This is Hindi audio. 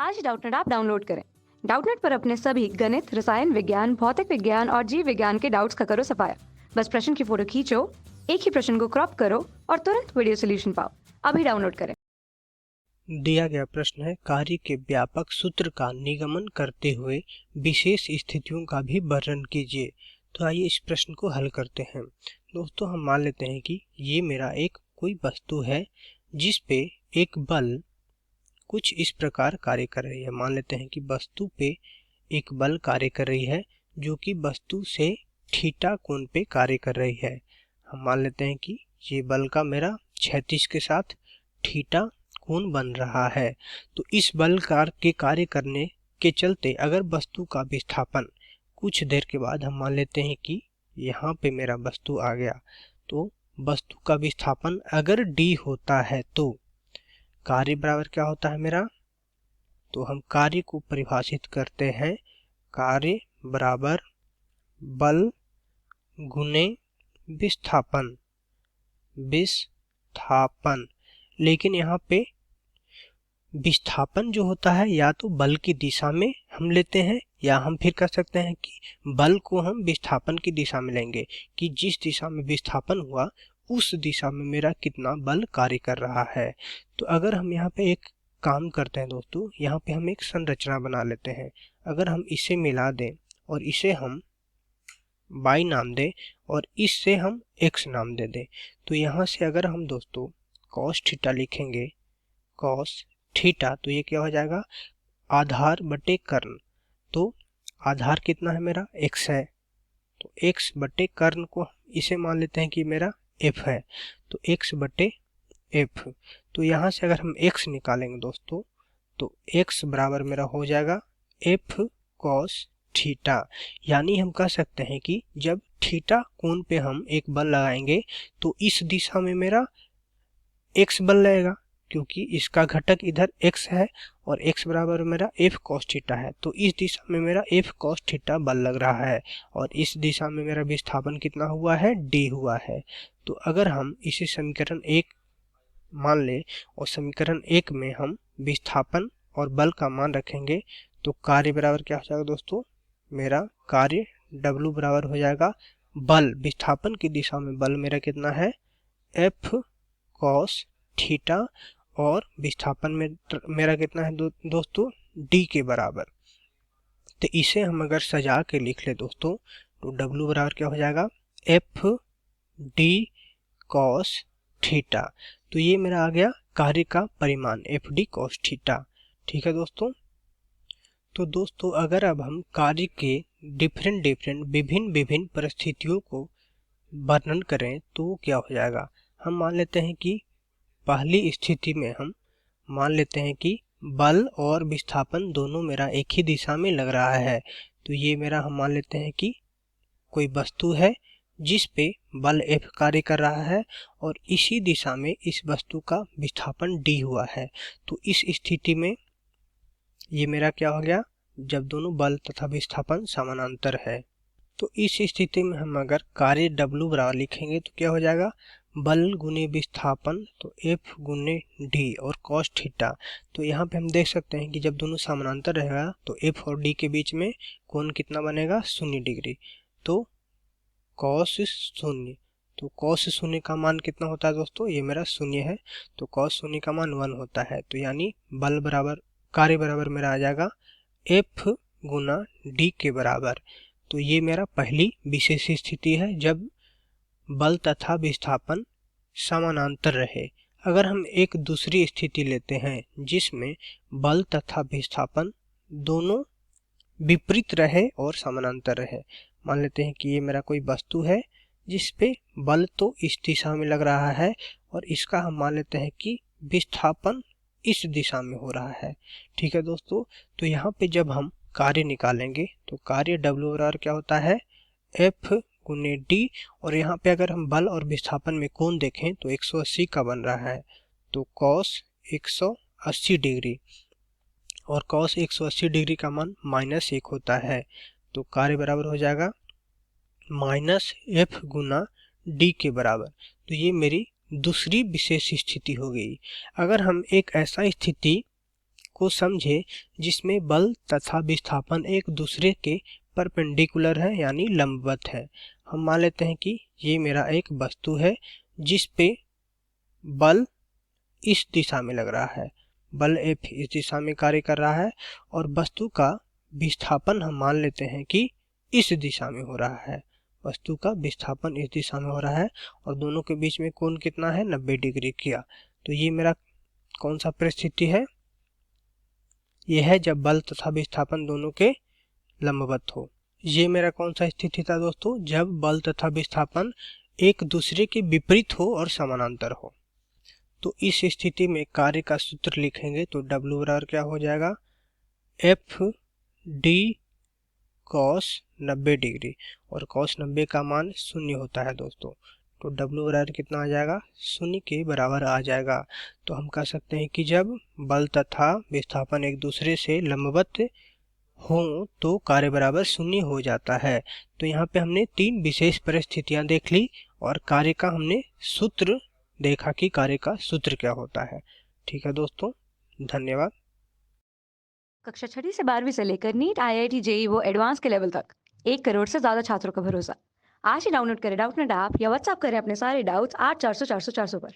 आज डाउटनेट ऐप डाउनलोड करें। डाउटनेट पर अपने सभी गणित, रसायन विज्ञान, भौतिक विज्ञान और जीव विज्ञान के डाउट्स का करो सफाया। बस प्रश्न की फोटो खींचो, एक ही प्रश्न को क्रॉप करो और तुरंत वीडियो सोल्यूशन पाओ। अभी डाउनलोड करें। दिया गया प्रश्न है, कार्य के व्यापक सूत्र का निगमन करते हुए विशेष स्थितियों का भी वर्णन कीजिए। तो आइए इस प्रश्न को हल करते हैं। दोस्तों, हम मान लेते हैं कि ये मेरा एक कोई वस्तु है जिस पे एक बल कुछ इस प्रकार कार्य कर रही है। मान लेते हैं कि वस्तु पे एक बल कार्य कर रही है जो कि वस्तु से थीटा कोण पे कार्य कर रही है। हम मान लेते हैं कि ये बल का मेरा क्षैतिज के साथ थीटा कोण बन रहा है। तो इस बल के कार्य करने के चलते अगर वस्तु का विस्थापन कुछ देर के बाद हम मान लेते हैं कि यहाँ पे मेरा वस्तु आ गया, तो वस्तु का विस्थापन अगर d होता है तो कार्य बराबर क्या होता है मेरा, तो हम कार्य को परिभाषित करते हैं, कार्य बराबर बल गुने विस्थापन। लेकिन यहाँ पे विस्थापन जो होता है या तो बल की दिशा में हम लेते हैं या हम फिर कह सकते हैं कि बल को हम विस्थापन की दिशा में लेंगे कि जिस दिशा में विस्थापन हुआ उस दिशा में मेरा कितना बल कार्य कर रहा है। तो अगर हम यहाँ पे एक काम करते हैं दोस्तों, यहाँ पे हम एक संरचना बना लेते हैं। अगर हम इसे मिला दें और इसे हम y नाम दें और इससे हम x नाम दे दें, तो यहाँ से अगर हम दोस्तों cos थीटा लिखेंगे, cos थीटा, तो ये क्या हो जाएगा, आधार बटे कर्ण। तो आधार कितना है मेरा, x है, तो x बटे कर्ण को इसे मान लेते हैं कि मेरा f है, तो x बटे f। तो यहाँ से अगर हम x निकालेंगे दोस्तों, तो x बराबर मेरा हो जाएगा f cos थीटा। यानी हम कह सकते हैं कि जब थीटा कोण पे हम एक बल लगाएंगे तो इस दिशा में मेरा x बल लगेगा, क्योंकि इसका घटक इधर x है और x बराबर मेरा f cos थीटा है। तो इस दिशा में मेरा f cos थीटा बल लग रहा है और इस दिशा में मेरा विस्थापन कितना हुआ है, d हुआ है। तो अगर हम इसे समीकरण 1 मान ले और समीकरण 1 में हम विस्थापन और बल का मान रखेंगे, तो कार्य बराबर क्या हो जाएगा दोस्तों, मेरा कार्य W बराबर हो जाएगा बल, विस्थापन की दिशा में बल मेरा कितना है, F cos थीटा, और विस्थापन में मेरा कितना है दोस्तों, D के बराबर। तो इसे हम अगर सजा के लिख ले दोस्तों, तो W बराबर क्या हो जाएगा, F D cos थीटा। तो ये मेरा आ गया कार्य का परिमाण F D cos थीटा। ठीक है दोस्तों। तो दोस्तों, अगर अब हम कार्य के विभिन्न परिस्थितियों को वर्णन करें तो क्या हो जाएगा। हम मान लेते हैं कि पहली स्थिति में हम मान लेते हैं कि बल और विस्थापन दोनों मेरा एक ही दिशा में लग रहा है। तो ये मेरा हम मान लेते हैं कि कोई वस्तु है जिस पे बल F कार्य कर रहा है और इसी दिशा में इस वस्तु का विस्थापन D हुआ है। तो इस स्थिति में ये मेरा क्या हो गया, जब दोनों बल तथा विस्थापन समानांतर है। तो इस स्थिति में हम अगर कार्य W बराबर लिखेंगे तो क्या हो जाएगा, बल गुने विस्थापन, तो F गुने D और cos थीटा। तो यहाँ पे हम देख सकते हैं कि जब दोनों समानांतर रहेगा तो F और D के बीच में कोण कितना बनेगा, 0 डिग्री। तो cos 0, तो cos 0 का मान कितना होता है दोस्तों, ये मेरा 0 है, तो cos 0 का मान 1 होता है। तो यानी बल बराबर कार्य बराबर मेरा आ जाएगा F गुना D के बराबर। तो ये मेरा पहली विशेष स्थिति है जब बल तथा विस्थापन समानांतर रहे। अगर हम एक दूसरी स्थिति लेते हैं जिसमें बल तथा विस्थापन दोनों विपरीत रहे और समानांतर रहे, मान लेते हैं कि ये मेरा कोई वस्तु है जिस पे बल तो इस दिशा में लग रहा है और इसका हम मान लेते हैं कि विस्थापन इस दिशा में हो रहा है। ठीक है दोस्तों। तो यहाँ पे जब हम कार्य निकालेंगे तो कार्य W बराबर क्या होता है, F गुने D, और यहाँ पे अगर हम बल और विस्थापन में कोण देखें तो 180 का बन रहा है, तो cos 180 डिग्री, और cos 180 डिग्री का मान -1 होता है। तो कार्य बराबर हो जाएगा -F गुना D के बराबर। तो ये मेरी दूसरी विशेष स्थिति हो गई। अगर हम एक ऐसा स्थिति को समझे जिसमें बल तथा विस्थापन एक दूसरे के परपेंडिकुलर है यानी लंबवत है। हम मान लेते हैं कि ये मेरा एक वस्तु है जिस पे बल इस दिशा में लग रहा है, बल F इस दिशा में कार्य कर रहा है और वस्तु का विस्थापन हम मान लेते हैं कि इस दिशा में हो रहा है, वस्तु का विस्थापन इस दिशा में हो रहा है और दोनों के बीच में कोण कितना है 90 डिग्री किया। तो ये मेरा कौन सा परिस्थिति है, यह है जब बल तथा विस्थापन दोनों के लंबवत हो। ये मेरा कौन सा स्थिति था दोस्तों, जब बल तथा विस्थापन एक दूसरे के विपरीत हो और समानांतर हो। तो इस स्थिति में कार्य का सूत्र लिखेंगे तो W बराबर क्या हो जाएगा, F D cos 90 डिग्री और cos 90 का मान 0 होता है दोस्तों। तो W बराबर कितना आ जाएगा, 0 के बराबर आ जाएगा। तो हम कह सकते हैं कि जब बल तथा विस्थापन एक दूसरे से लंबवत हो तो कार्य बराबर 0 हो जाता है। तो यहाँ पे हमने 3 विशेष परिस्थितियां देख ली और कार्य का हमने सूत्र देखा कि कार्य का सूत्र क्या होता है। ठीक है दोस्तों, धन्यवाद। कक्षा 6वीं से 12वीं से लेकर नीट, IIT, JEE वो एडवांस के लेवल तक 1 करोड़ से ज्यादा छात्रों का भरोसा। आज ही डाउनलोड करें डाउटनेट ऐप या व्हाट्सएप करें अपने सारे डाउट्स 8400 400 400 पर।